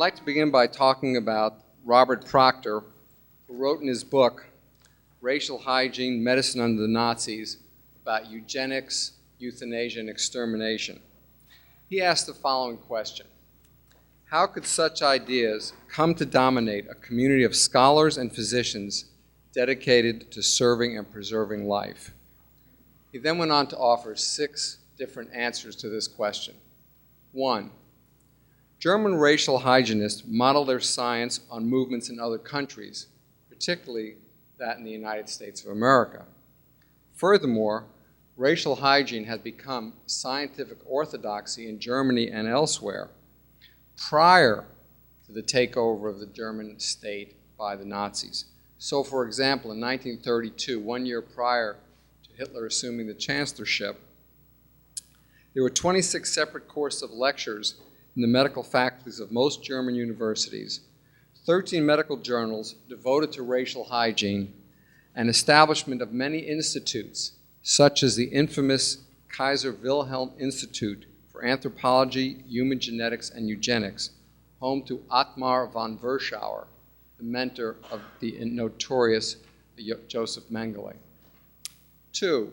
like to begin by talking about Robert Proctor, who wrote in his book, Racial Hygiene, Medicine Under the Nazis, about eugenics, euthanasia, and extermination. He asked the following question: how could such ideas come to dominate a community of scholars and physicians dedicated to serving and preserving life? He then went on to offer 6 different answers to this question. 1. German racial hygienists modeled their science on movements in other countries, particularly that in the United States of America. Furthermore, racial hygiene had become scientific orthodoxy in Germany and elsewhere prior to the takeover of the German state by the Nazis. So, for example, in 1932, 1 year prior to Hitler assuming the chancellorship, there were 26 separate courses of lectures in the medical faculties of most German universities, 13 medical journals devoted to racial hygiene, and establishment of many institutes, such as the infamous Kaiser Wilhelm Institute for Anthropology, Human Genetics, and Eugenics, home to Ottmar von Virchow, the mentor of the notorious Joseph Mengele. 2.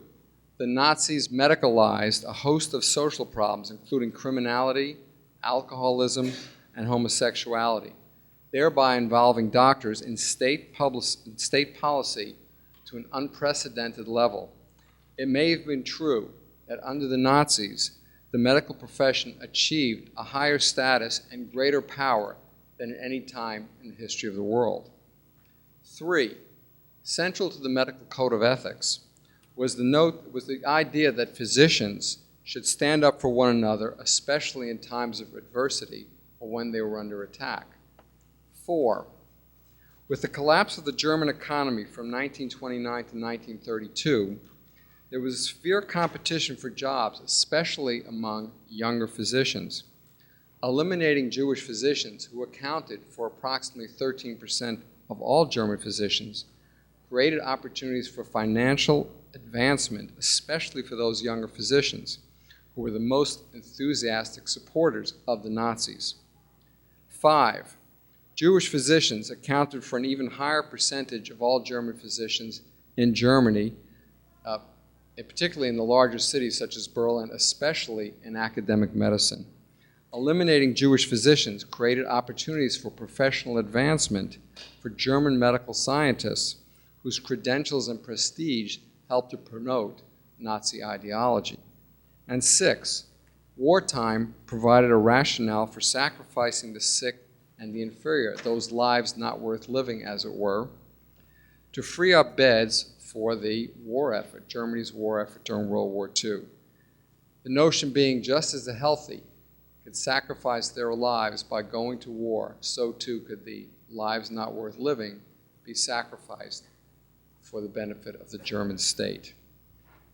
The Nazis medicalized a host of social problems, including criminality, alcoholism, and homosexuality, thereby involving doctors in state policy to an unprecedented level. It may have been true that under the Nazis, the medical profession achieved a higher status and greater power than at any time in the history of the world. 3. Central to the medical code of ethics was the idea that physicians should stand up for one another, especially in times of adversity or when they were under attack. 4. With the collapse of the German economy from 1929 to 1932, there was severe competition for jobs, especially among younger physicians. Eliminating Jewish physicians, who accounted for approximately 13% of all German physicians, created opportunities for financial advancement, especially for those younger physicians, who were the most enthusiastic supporters of the Nazis. 5. Jewish physicians accounted for an even higher percentage of all German physicians in Germany, particularly in the larger cities such as Berlin, especially in academic medicine. Eliminating Jewish physicians created opportunities for professional advancement for German medical scientists whose credentials and prestige helped to promote Nazi ideology. And 6, wartime provided a rationale for sacrificing the sick and the inferior, those lives not worth living, as it were, to free up beds for the war effort, Germany's war effort during World War II. The notion being, just as the healthy could sacrifice their lives by going to war, so too could the lives not worth living be sacrificed for the benefit of the German state.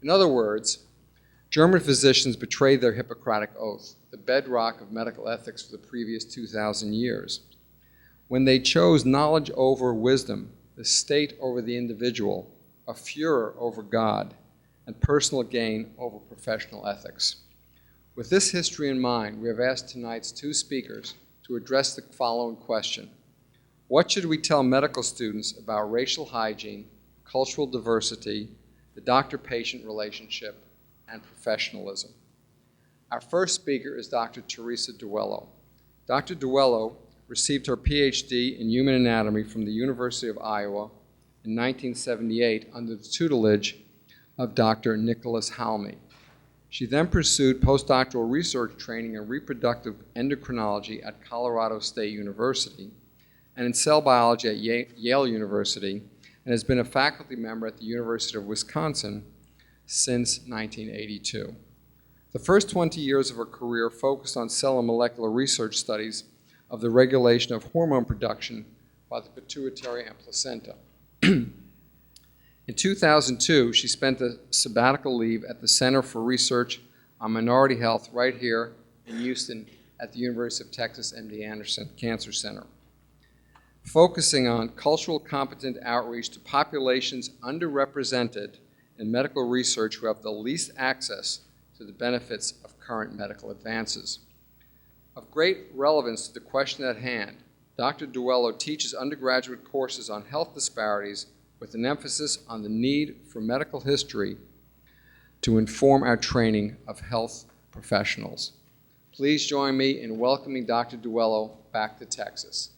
In other words, German physicians betrayed their Hippocratic oath, the bedrock of medical ethics for the previous 2,000 years. When they chose knowledge over wisdom, the state over the individual, a furor over God, and personal gain over professional ethics. With this history in mind, we have asked tonight's 2 speakers to address the following question: what should we tell medical students about racial hygiene, cultural diversity, the doctor-patient relationship, and professionalism? Our first speaker is Dr. Theresa Duello. Dr. Duello received her Ph.D. in human anatomy from the University of Iowa in 1978 under the tutelage of Dr. Nicholas Halmy. She then pursued postdoctoral research training in reproductive endocrinology at Colorado State University and in cell biology at Yale University, and has been a faculty member at the University of Wisconsin since 1982. The first 20 years of her career focused on cell and molecular research studies of the regulation of hormone production by the pituitary and placenta. In 2002, she spent a sabbatical leave at the Center for Research on Minority Health right here in Houston at the University of Texas MD Anderson Cancer Center, focusing on cultural competent outreach to populations underrepresented in medical research who have the least access to the benefits of current medical advances. Of great relevance to the question at hand, Dr. Duello teaches undergraduate courses on health disparities with an emphasis on the need for medical history to inform our training of health professionals. Please join me in welcoming Dr. Duello back to Texas.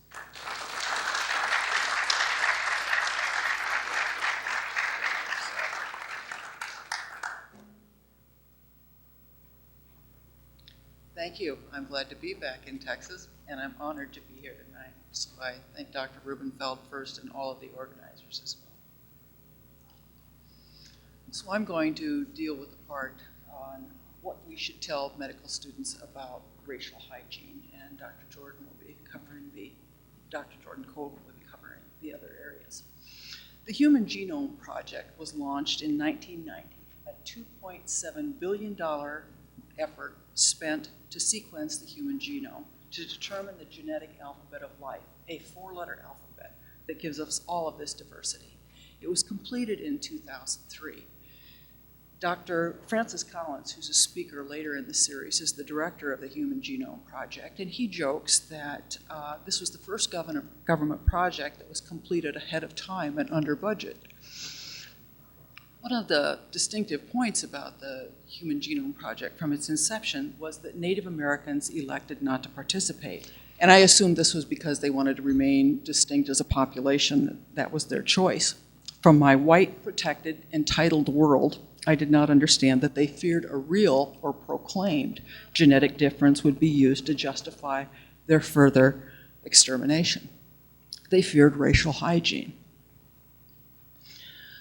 Thank you. I'm glad to be back in Texas, and I'm honored to be here tonight. So I thank Dr. Rubenfeld first and all of the organizers as well. So I'm going to deal with the part on what we should tell medical students about racial hygiene, and Dr. Jordan Cole will be covering the other areas. The Human Genome Project was launched in 1990, a $2.7 billion effort spent to sequence the human genome to determine the genetic alphabet of life, a four-letter alphabet that gives us all of this diversity. It was completed in 2003. Dr. Francis Collins, who's a speaker later in the series, is the director of the Human Genome Project, and he jokes that this was the first government project that was completed ahead of time and under budget. One of the distinctive points about the Human Genome Project from its inception was that Native Americans elected not to participate. And I assume this was because they wanted to remain distinct as a population. That was their choice. From my white, protected, entitled world, I did not understand that they feared a real or proclaimed genetic difference would be used to justify their further extermination. They feared racial hygiene.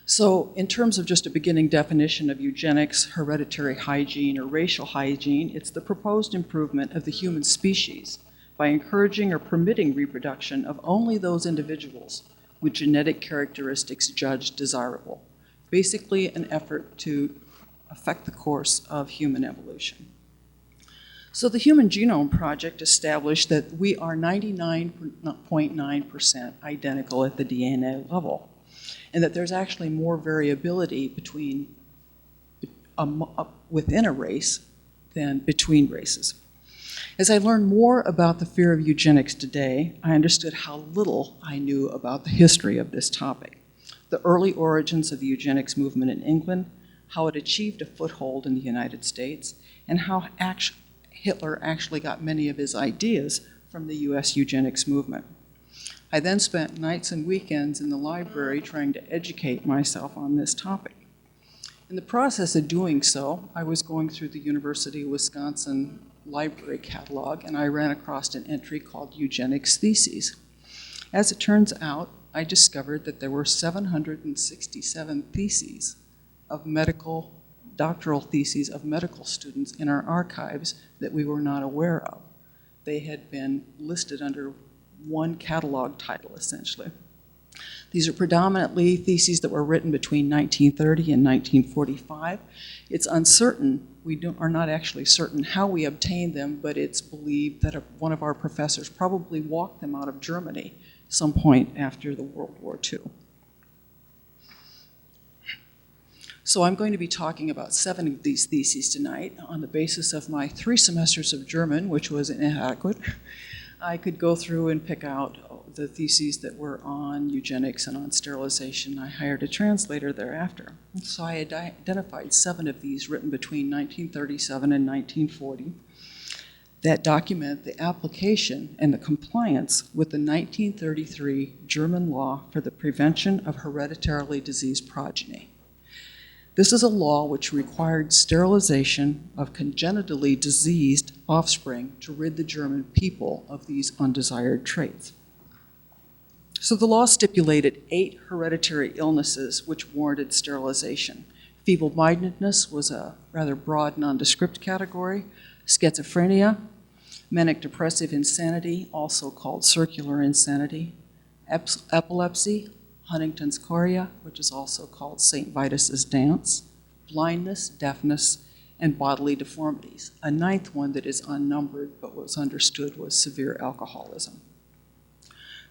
So in terms of just a beginning definition of eugenics, hereditary hygiene, or racial hygiene, it's the proposed improvement of the human species by encouraging or permitting reproduction of only those individuals with genetic characteristics judged desirable. Basically an effort to affect the course of human evolution. So the Human Genome Project established that we are 99.9% identical at the DNA level, and that there's actually more variability within a race than between races. As I learned more about the fear of eugenics today, I understood how little I knew about the history of this topic. The early origins of the eugenics movement in England, how it achieved a foothold in the United States, and how Hitler actually got many of his ideas from the US eugenics movement. I then spent nights and weekends in the library trying to educate myself on this topic. In the process of doing so, I was going through the University of Wisconsin library catalog, and I ran across an entry called Eugenics Theses. As it turns out, I discovered that there were 767 theses of doctoral theses of medical students in our archives that we were not aware of. They had been listed under one catalog title, essentially. These are predominantly theses that were written between 1930 and 1945. It's uncertain, are not actually certain how we obtained them, but it's believed that one of our professors probably walked them out of Germany some point after the World War II. So I'm going to be talking about 7 of these theses tonight on the basis of my 3 semesters of German, which was inadequate. I could go through and pick out the theses that were on eugenics and on sterilization. I hired a translator thereafter. So I identified 7 of these written between 1937 and 1940 that document the application and the compliance with the 1933 German law for the prevention of hereditarily diseased progeny. This is a law which required sterilization of congenitally diseased offspring to rid the German people of these undesired traits. So the law stipulated 8 hereditary illnesses which warranted sterilization. Feeble-mindedness was a rather broad nondescript category. Schizophrenia, manic depressive insanity, also called circular insanity, epilepsy, Huntington's chorea, which is also called St. Vitus's dance, blindness, deafness, and bodily deformities. A 9th one that is unnumbered but was understood was severe alcoholism.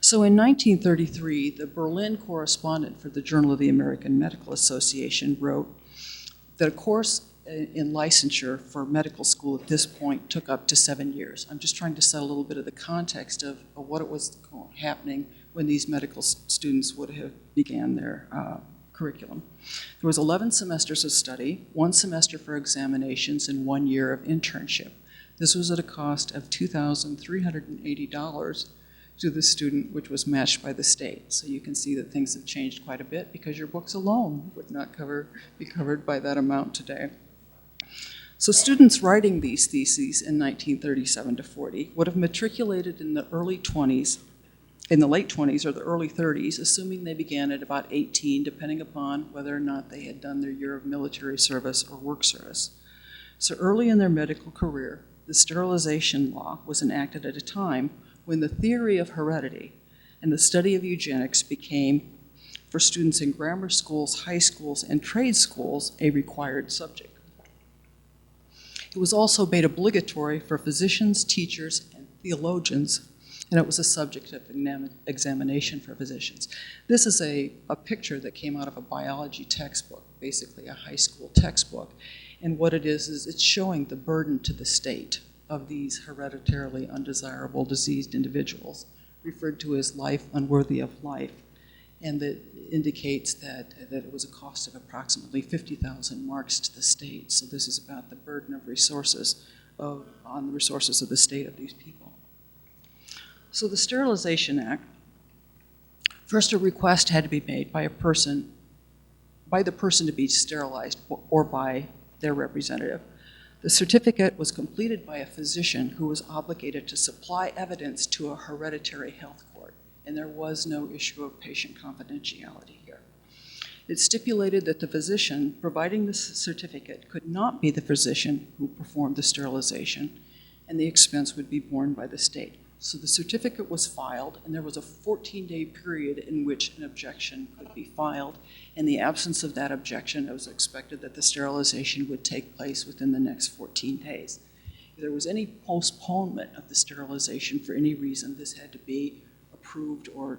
So in 1933, the Berlin correspondent for the Journal of the American Medical Association wrote that a course in licensure for medical school at this point took up to 7 years. I'm just trying to set a little bit of the context of what it was happening when these medical students would have began their curriculum. There was 11 semesters of study, 1 semester for examinations, and 1 year of internship. This was at a cost of $2,380 to the student, which was matched by the state. So you can see that things have changed quite a bit because your books alone would not be covered by that amount today. So students writing these theses in 1937 to 40 would have matriculated in the late 20s or the early 30s, assuming they began at about 18, depending upon whether or not they had done their year of military service or work service. So early in their medical career, the sterilization law was enacted at a time when the theory of heredity and the study of eugenics became, for students in grammar schools, high schools, and trade schools, a required subject. It was also made obligatory for physicians, teachers, and theologians, and it was a subject of examination for physicians. This is a picture that came out of a biology textbook, basically a high school textbook. And what it is it's showing the burden to the state of these hereditarily undesirable diseased individuals, referred to as life unworthy of life. And that indicates that it was a cost of approximately 50,000 marks to the state. So this is about the burden of resources on the resources of the state of these people. So the Sterilization Act, first a request had to be made by the person to be sterilized or by their representative. The certificate was completed by a physician who was obligated to supply evidence to a hereditary health court, and there was no issue of patient confidentiality here. It stipulated that the physician providing the certificate could not be the physician who performed the sterilization, and the expense would be borne by the state. So the certificate was filed, and there was a 14-day period in which an objection could be filed. In the absence of that objection, it was expected that the sterilization would take place within the next 14 days. If there was any postponement of the sterilization for any reason, this had to be approved or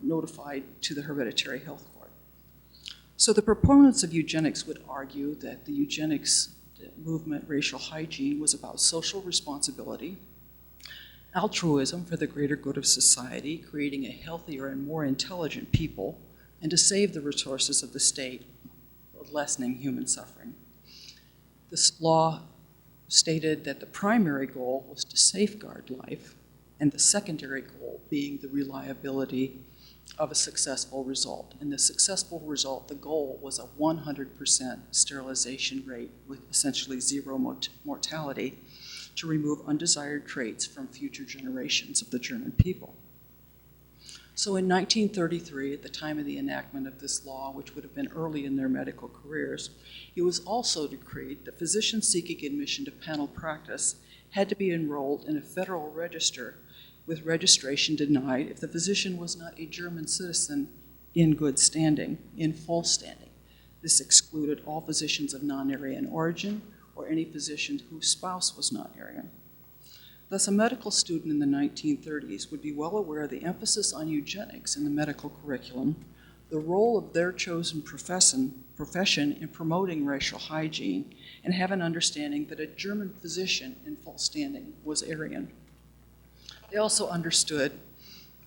notified to the hereditary health court. So the proponents of eugenics would argue that the eugenics movement, racial hygiene, was about social responsibility, altruism for the greater good of society, creating a healthier and more intelligent people, and to save the resources of the state, lessening human suffering. This law stated that the primary goal was to safeguard life, and the secondary goal being the reliability of a successful result. And the successful result, the goal was a 100% sterilization rate with essentially zero mortality, to remove undesired traits from future generations of the German people. So in 1933, at the time of the enactment of this law, which would have been early in their medical careers, it was also decreed that physicians seeking admission to panel practice had to be enrolled in a federal register with registration denied if the physician was not a German citizen in good standing, in full standing. This excluded all physicians of non-Aryan origin, or any physician whose spouse was not Aryan. Thus, a medical student in the 1930s would be well aware of the emphasis on eugenics in the medical curriculum, the role of their chosen profession in promoting racial hygiene, and have an understanding that a German physician in full standing was Aryan. They also understood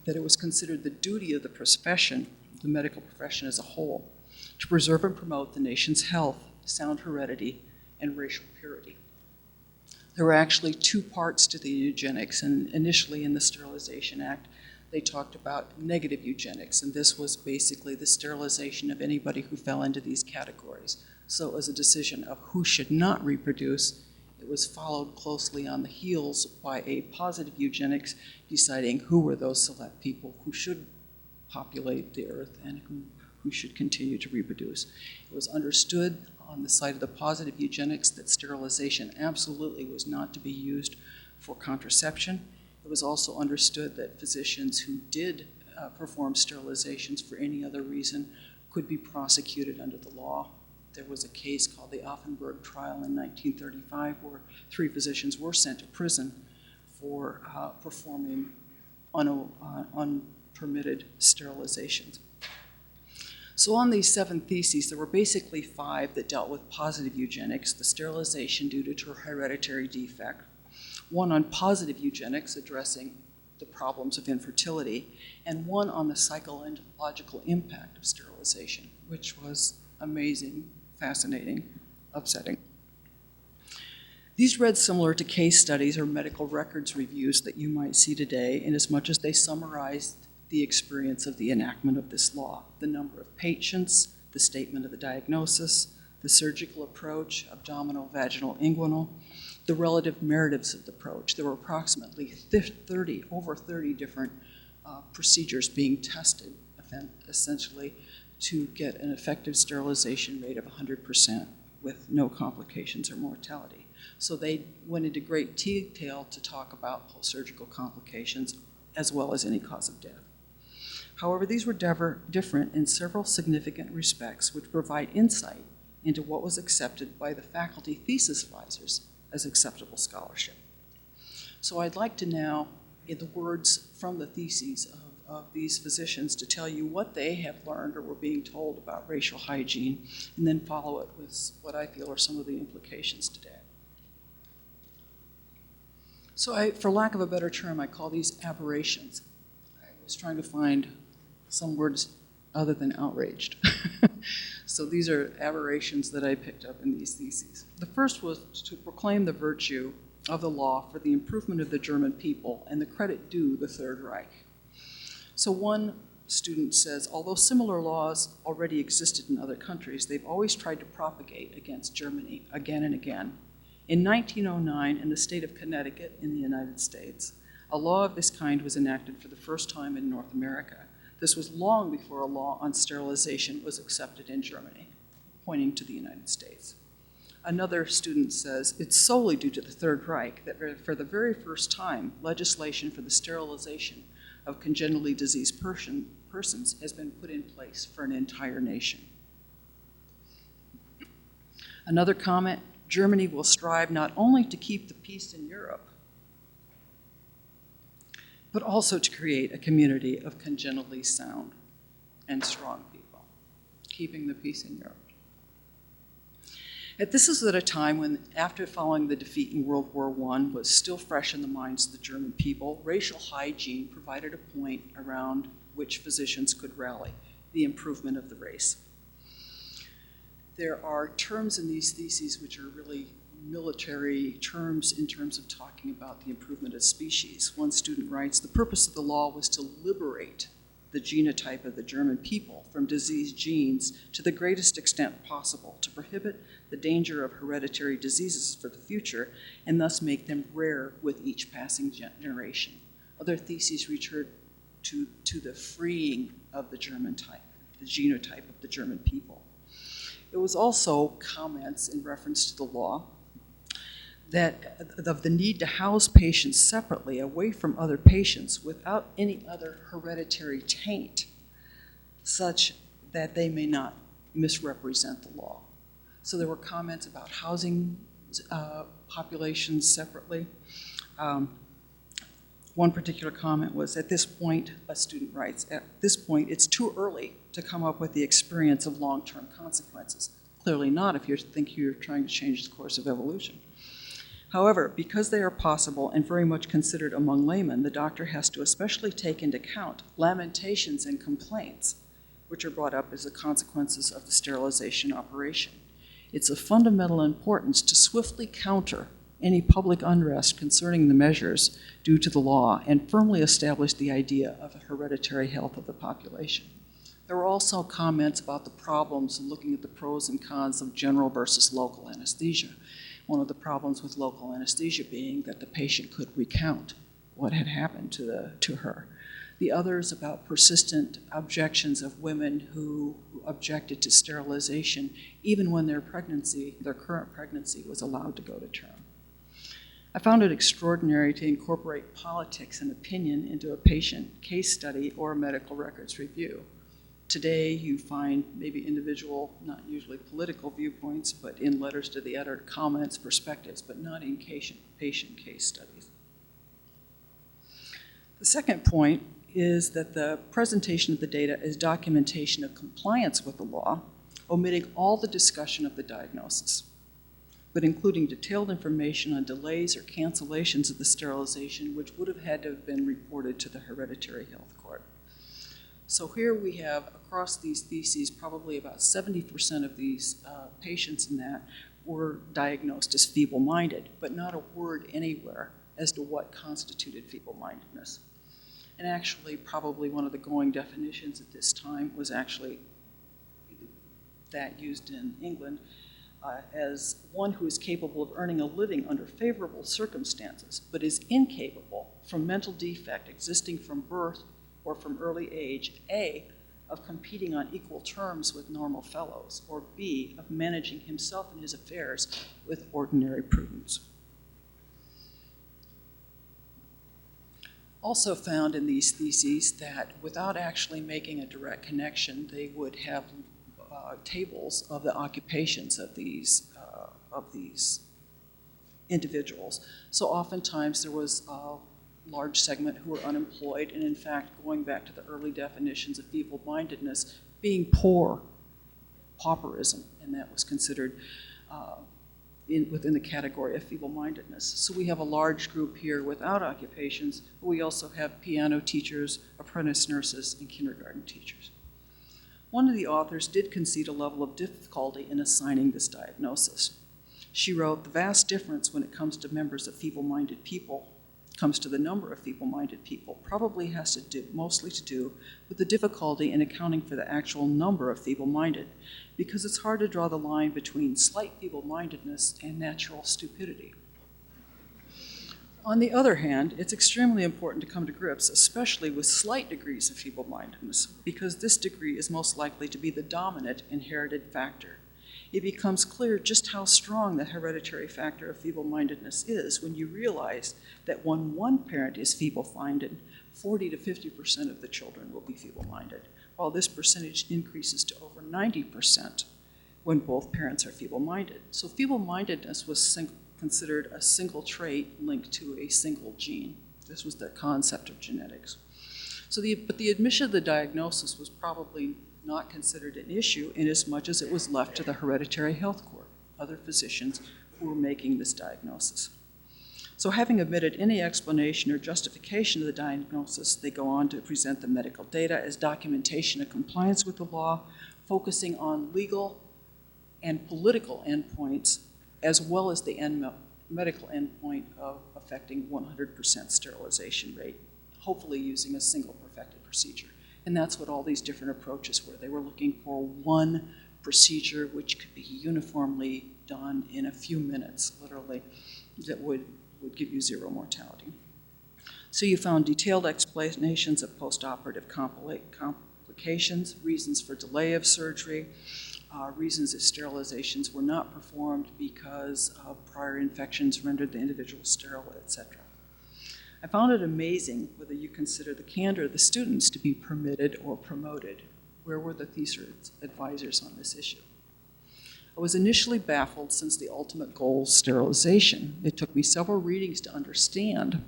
that it was considered the duty of the profession, the medical profession as a whole, to preserve and promote the nation's health, sound heredity, and racial purity. There were actually 2 parts to the eugenics, and initially in the Sterilization Act, they talked about negative eugenics, and this was basically the sterilization of anybody who fell into these categories. So it was a decision of who should not reproduce. It was followed closely on the heels by a positive eugenics, deciding who were those select people who should populate the earth and who should continue to reproduce. It was understood on the side of the positive eugenics that sterilization absolutely was not to be used for contraception. It was also understood that physicians who did perform sterilizations for any other reason could be prosecuted under the law. There was a case called the Offenburg trial in 1935 where 3 physicians were sent to prison for performing unpermitted sterilizations. So on these 7 theses, there were basically 5 that dealt with positive eugenics, the sterilization due to hereditary defect, 1 on positive eugenics, addressing the problems of infertility, and 1 on the psychological impact of sterilization, which was amazing, fascinating, upsetting. These read similar to case studies or medical records reviews that you might see today, in as much as they summarized the experience of the enactment of this law, the number of patients, the statement of the diagnosis, the surgical approach, abdominal, vaginal, inguinal, the relative meritives of the approach. There were approximately over 30 different procedures being tested, essentially, to get an effective sterilization rate of 100% with no complications or mortality. So they went into great detail to talk about post-surgical complications as well as any cause of death. However, these were different in several significant respects, which provide insight into what was accepted by the faculty thesis advisors as acceptable scholarship. So I'd like to now, in the words from the theses of these physicians, to tell you what they have learned or were being told about racial hygiene, and then follow it with what I feel are some of the implications today. So for lack of a better term, I call these aberrations. I was trying to find some words other than outraged. So these are aberrations that I picked up in these theses. The first was to proclaim the virtue of the law for the improvement of the German people and the credit due the Third Reich. So one student says, although similar laws already existed in other countries, they've always tried to propagate against Germany again and again. In 1909, in the state of Connecticut in the United States, a law of this kind was enacted for the first time in North America. This was long before a law on sterilization was accepted in Germany, pointing to the United States. Another student says, it's solely due to the Third Reich that for the very first time, legislation for the sterilization of congenitally diseased persons has been put in place for an entire nation. Another comment, Germany will strive not only to keep the peace in Europe, but also to create a community of congenitally sound and strong people, keeping the peace in Europe. This is at a time when, after following the defeat in World War I was still fresh in the minds of the German people, racial hygiene provided a point around which physicians could rally, the improvement of the race. There are terms in these theses which are really military terms in terms of talking about the improvement of species. One student writes, the purpose of the law was to liberate the genotype of the German people from diseased genes to the greatest extent possible, to prohibit the danger of hereditary diseases for the future, and thus make them rare with each passing generation. Other theses refer to the freeing of the German type, the genotype of the German people. It was also comments in reference to the law that of the need to house patients separately away from other patients without any other hereditary taint, such that they may not misrepresent the law. So there were comments about housing populations separately. One particular comment was, at this point, a student writes, at this point, it's too early to come up with the experience of long-term consequences. Clearly not if you think you're trying to change the course of evolution. However, because they are possible and very much considered among laymen, the doctor has to especially take into account lamentations and complaints, which are brought up as the consequences of the sterilization operation. It's of fundamental importance to swiftly counter any public unrest concerning the measures due to the law and firmly establish the idea of a hereditary health of the population. There were also comments about the problems looking at the pros and cons of general versus local anesthesia. One of the problems with local anesthesia being that the patient could recount what had happened to her. The others about persistent objections of women who objected to sterilization even when their current pregnancy was allowed to go to term. I found it extraordinary to incorporate politics and opinion into a patient case study or a medical records review. Today, you find maybe individual, not usually political viewpoints, but in letters to the editor, comments, perspectives, but not in patient case studies. The second point is that the presentation of the data is documentation of compliance with the law, omitting all the discussion of the diagnosis, but including detailed information on delays or cancellations of the sterilization, which would have had to have been reported to the hereditary health court. So here we have, across these theses, probably about 70% of these patients in that were diagnosed as feeble-minded, but not a word anywhere as to what constituted feeble-mindedness. And actually, probably one of the going definitions at this time was actually that used in England as one who is capable of earning a living under favorable circumstances, but is incapable from mental defect existing from birth or from early age, A, of competing on equal terms with normal fellows, or B, of managing himself and his affairs with ordinary prudence. Also found in these theses that without actually making a direct connection, they would have tables of the occupations of these individuals. So oftentimes there was a large segment who were unemployed, and in fact, going back to the early definitions of feeble-mindedness, being poor, pauperism, and that was considered within the category of feeble-mindedness. So we have a large group here without occupations, but we also have piano teachers, apprentice nurses, and kindergarten teachers. One of the authors did concede a level of difficulty in assigning this diagnosis. She wrote, "The vast difference when it comes to members of feeble-minded people, comes to the number of feeble-minded people, probably has to do, mostly to do with the difficulty in accounting for the actual number of feeble-minded, because it's hard to draw the line between slight feeble-mindedness and natural stupidity. On the other hand, it's extremely important to come to grips, especially with slight degrees of feeble-mindedness, because this degree is most likely to be the dominant inherited factor. It becomes clear just how strong the hereditary factor of feeble-mindedness is when you realize that when one parent is feeble-minded, 40 to 50% of the children will be feeble-minded, while this percentage increases to over 90% when both parents are feeble-minded. So feeble-mindedness was considered a single trait linked to a single gene. This was the concept of genetics. But the admission of the diagnosis was probably not considered an issue inasmuch as it was left to the hereditary health court, other physicians who were making this diagnosis. So having omitted any explanation or justification of the diagnosis, they go on to present the medical data as documentation of compliance with the law, focusing on legal and political endpoints, as well as the medical endpoint of affecting 100% sterilization rate, hopefully using a single perfected procedure. And that's what all these different approaches were. They were looking for one procedure which could be uniformly done in a few minutes, literally, that would give you zero mortality. So you found detailed explanations of postoperative complications, reasons for delay of surgery, reasons if sterilizations were not performed because of prior infections rendered the individual sterile, etc. I found it amazing whether you consider the candor of the students to be permitted or promoted. Where were the thesis advisors on this issue? I was initially baffled since the ultimate goal is sterilization. It took me several readings to understand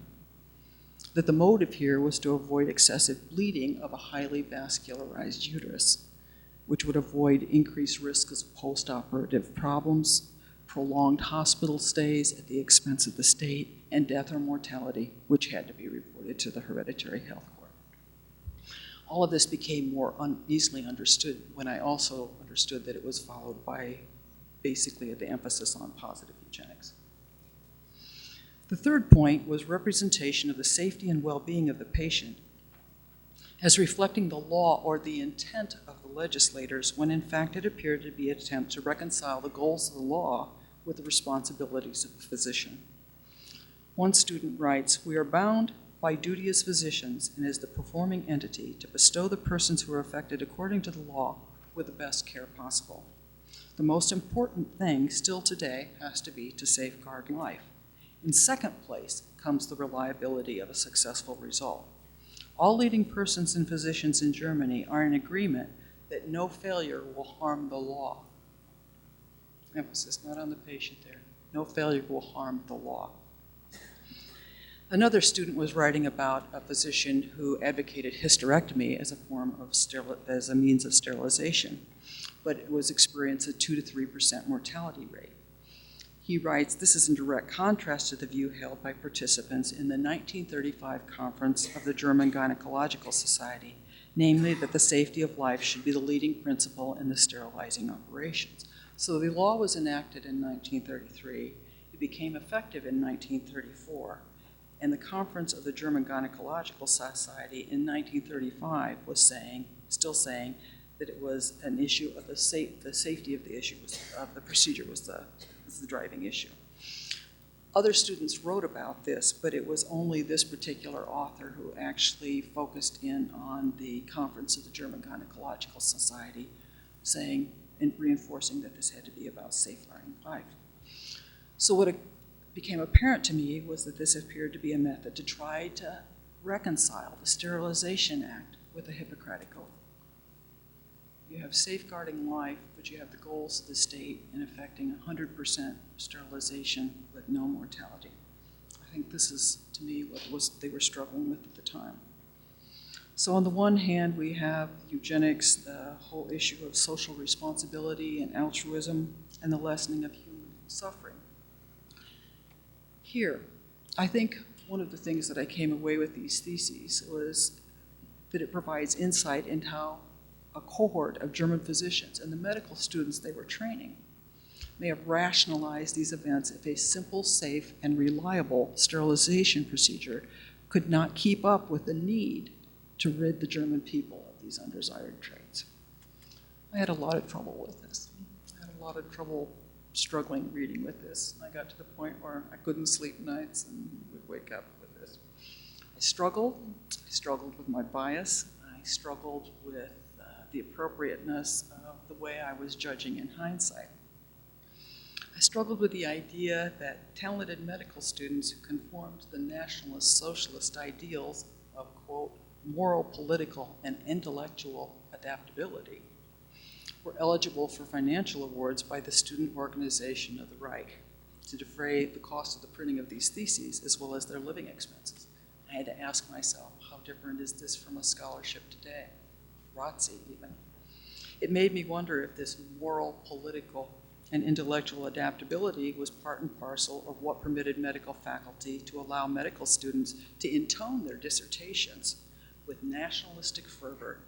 that the motive here was to avoid excessive bleeding of a highly vascularized uterus, which would avoid increased risks of postoperative problems, prolonged hospital stays at the expense of the state, and death or mortality, which had to be reported to the hereditary health court. All of this became more easily understood when I also understood that it was followed by basically the emphasis on positive eugenics. The third point was representation of the safety and well-being of the patient as reflecting the law or the intent of the legislators, when in fact it appeared to be an attempt to reconcile the goals of the law with the responsibilities of a physician. One student writes, "We are bound by duty as physicians and as the performing entity to bestow the persons who are affected according to the law with the best care possible. The most important thing still today has to be to safeguard life. In second place comes the reliability of a successful result. All leading persons and physicians in Germany are in agreement that no failure will harm the law." Emphasis not on the patient there. No failure will harm the law. Another student was writing about a physician who advocated hysterectomy as a form of as a means of sterilization, but it was experienced a 2 to 3% mortality rate. He writes, this is in direct contrast to the view held by participants in the 1935 conference of the German Gynecological Society, namely that the safety of life should be the leading principle in the sterilizing operations. So the law was enacted in 1933. It became effective in 1934. And the conference of the German Gynecological Society in 1935 was still saying that it was an issue of the safety of the issue of the procedure was the driving issue. Other students wrote about this, but it was only this particular author who actually focused in on the conference of the German Gynecological Society, saying and reinforcing that this had to be about safeguarding life. So what became apparent to me was that this appeared to be a method to try to reconcile the Sterilization Act with the Hippocratic Oath. You have safeguarding life, but you have the goals of the state in affecting 100% sterilization with no mortality. I think this is, to me, what they were struggling with at the time. So on the one hand, we have eugenics, the whole issue of social responsibility and altruism, and the lessening of human suffering. Here, I think one of the things that I came away with these theses was that it provides insight into how a cohort of German physicians and the medical students they were training may have rationalized these events if a simple, safe, and reliable sterilization procedure could not keep up with the need to rid the German people of these undesired traits. I had a lot of trouble with this. I had a lot of trouble struggling reading with this. I got to the point where I couldn't sleep nights and would wake up with this. I struggled with my bias. I struggled with the appropriateness of the way I was judging in hindsight. I struggled with the idea that talented medical students who conformed to the nationalist socialist ideals of, quote, moral, political, and intellectual adaptability were eligible for financial awards by the student organization of the Reich to defray the cost of the printing of these theses as well as their living expenses. I had to ask myself, how different is this from a scholarship today? ROTC even. It made me wonder if this moral, political, and intellectual adaptability was part and parcel of what permitted medical faculty to allow medical students to intone their dissertations with nationalistic fervor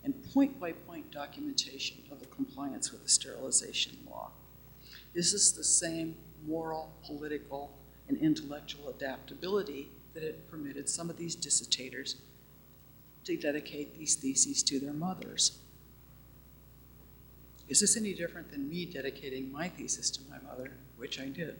and point-by-point documentation of the compliance with the sterilization law. This is the same moral, political, and intellectual adaptability that had permitted some of these dissertators to dedicate these theses to their mothers. Is this any different than me dedicating my thesis to my mother, which I did?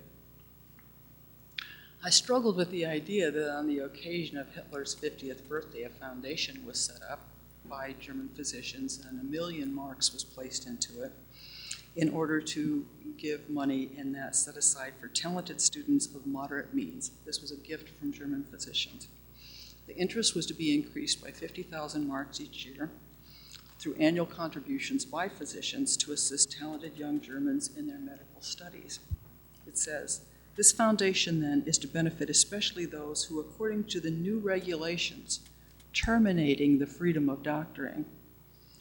I struggled with the idea that on the occasion of Hitler's 50th birthday, a foundation was set up by German physicians and 1 million marks was placed into it in order to give money in that set aside for talented students of moderate means. This was a gift from German physicians. The interest was to be increased by 50,000 marks each year through annual contributions by physicians to assist talented young Germans in their medical studies. It says, this foundation then is to benefit especially those who, according to the new regulations terminating the freedom of doctoring,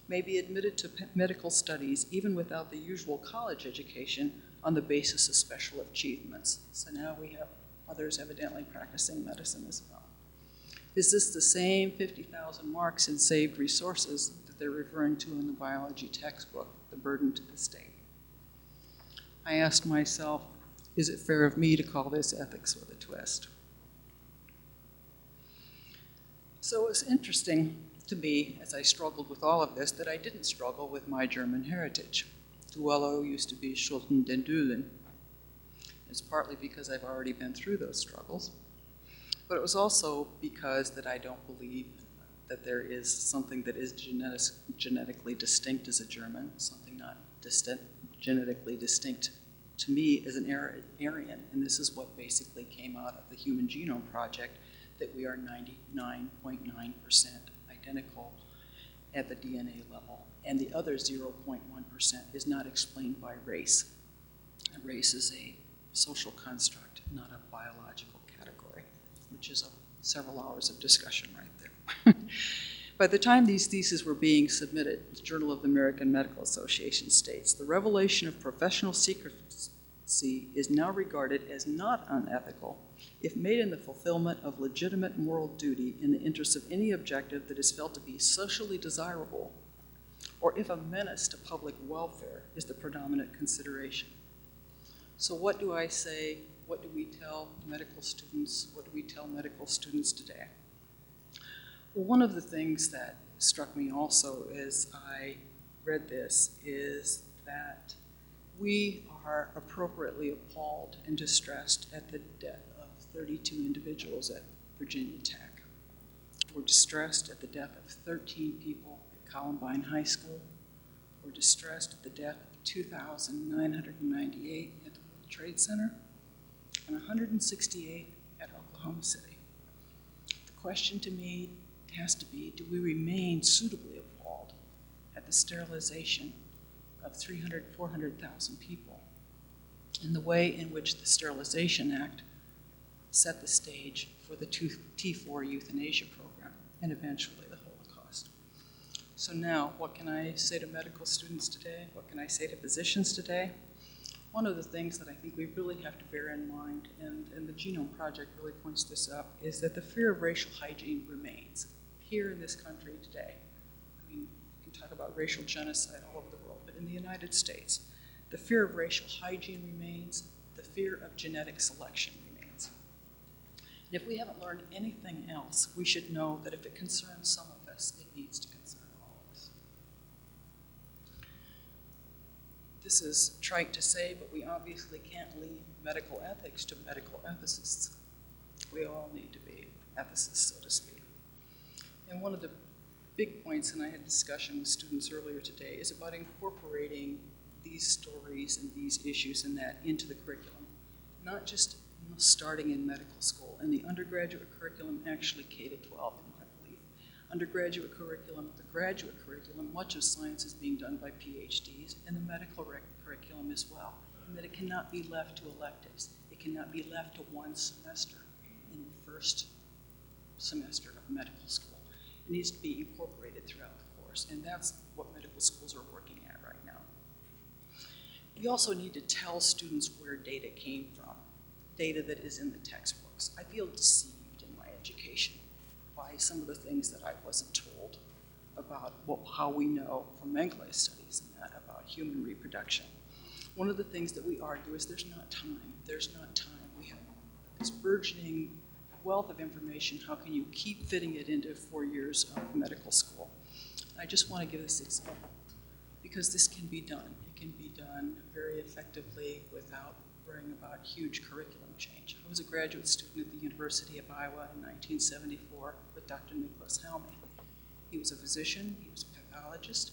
may be admitted to medical studies even without the usual college education on the basis of special achievements. So now we have others evidently practicing medicine as well. Is this the same 50,000 marks in saved resources that they're referring to in the biology textbook, the burden to the state? I asked myself, is it fair of me to call this ethics with a twist? So it was interesting to me, as I struggled with all of this, that I didn't struggle with my German heritage. Duello used to be Schulten den Dülen. It's partly because I've already been through those struggles, but it was also because that I don't believe that there is something that is genetically distinct as a German, something not genetically distinct to me as an Aryan, and this is what basically came out of the Human Genome Project, that we are 99.9% identical at the DNA level, and the other 0.1% is not explained by race. And race is a social construct, not a biological category. which is several hours of discussion right there. By the time these theses were being submitted, the Journal of the American Medical Association states, the revelation of professional secrecy is now regarded as not unethical if made in the fulfillment of legitimate moral duty in the interest of any objective that is felt to be socially desirable, or if a menace to public welfare is the predominant consideration. So what do I say? What do we tell medical students? What do we tell medical students today? Well, one of the things that struck me also as I read this is that we are appropriately appalled and distressed at the death of 32 individuals at Virginia Tech. We're distressed at the death of 13 people at Columbine High School. We're distressed at the death of 2,998 at the World Trade Center and 168 at Oklahoma City. The question to me has to be, do we remain suitably appalled at the sterilization of 400,000 people in the way in which the Sterilization Act set the stage for the T4 euthanasia program and eventually the Holocaust? So now, what can I say to medical students today? What can I say to physicians today? One of the things that I think we really have to bear in mind, and the Genome Project really points this up, is that the fear of racial hygiene remains here in this country today. I mean, you can talk about racial genocide all over the world, but in the United States, the fear of racial hygiene remains, the fear of genetic selection remains. And if we haven't learned anything else, we should know that if it concerns some of us, it needs to concern all of us. This is trite to say, but we obviously can't leave medical ethics to medical ethicists. We all need to be ethicists, so to speak. And one of the big points, and I had discussion with students earlier today, is about incorporating these stories and these issues and that into the curriculum, not just starting in medical school. In the undergraduate curriculum, actually K-12, in my belief. Undergraduate curriculum, the graduate curriculum, much of science is being done by Ph.Ds, and the medical curriculum as well, and that it cannot be left to electives. It cannot be left to one semester in the first semester of medical school. It needs to be incorporated throughout the course, and that's what medical schools are working at right now. We also need to tell students where data came from, data that is in the textbooks. I feel deceived in my education by some of the things that I wasn't told about how we know from Mengele studies and that about human reproduction. One of the things that we argue is there's not time. There's not time. We have this burgeoning wealth of information. How can you keep fitting it into 4 years of medical school? I just want to give this example because this can be done. It can be done very effectively without worrying about huge curriculum change. I was a graduate student at the University of Iowa in 1974 with Dr. Nicholas Helmy. He was a physician, he was a pathologist,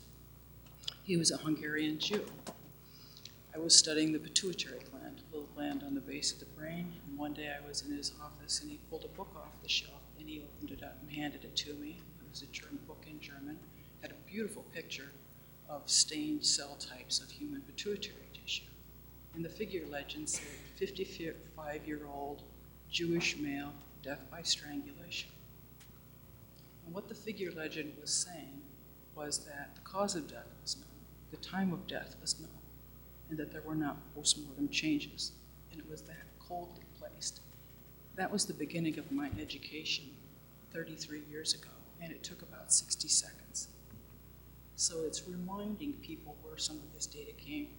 he was a Hungarian Jew. I was studying the pituitary gland, a little gland on the base of the brain, and one day I was in his office and he pulled a book off the shelf and he opened it up and handed it to me. It was a German book in German, had a beautiful picture of stained cell types of human pituitary tissue. And the figure legend said 55-year-old Jewish male, death by strangulation. And what the figure legend was saying was that the cause of death was known, the time of death was known, and that there were not postmortem changes. And it was that coldly placed. That was the beginning of my education 33 years ago, and it took about 60 seconds. So it's reminding people where some of this data came from,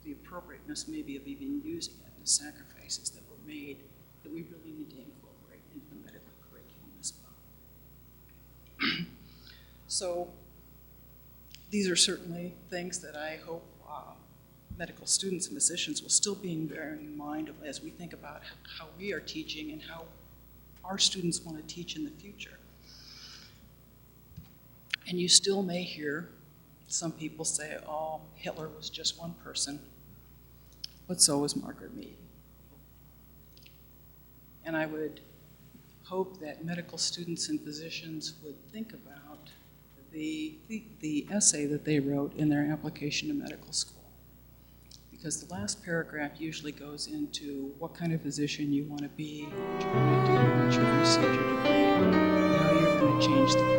the appropriateness maybe of even using it, and the sacrifices that were made that we really need to incorporate into the medical curriculum as well. So these are certainly things that I hope medical students and physicians will still be bearing in mind as we think about how we are teaching and how our students want to teach in the future. And you still may hear some people say, oh, Hitler was just one person, but so was Margaret Mead. And I would hope that medical students and physicians would think about the essay that they wrote in their application to medical school. because the last paragraph usually goes into what kind of physician you want to be, what you're going to do once you've received your degree, how you're going to change the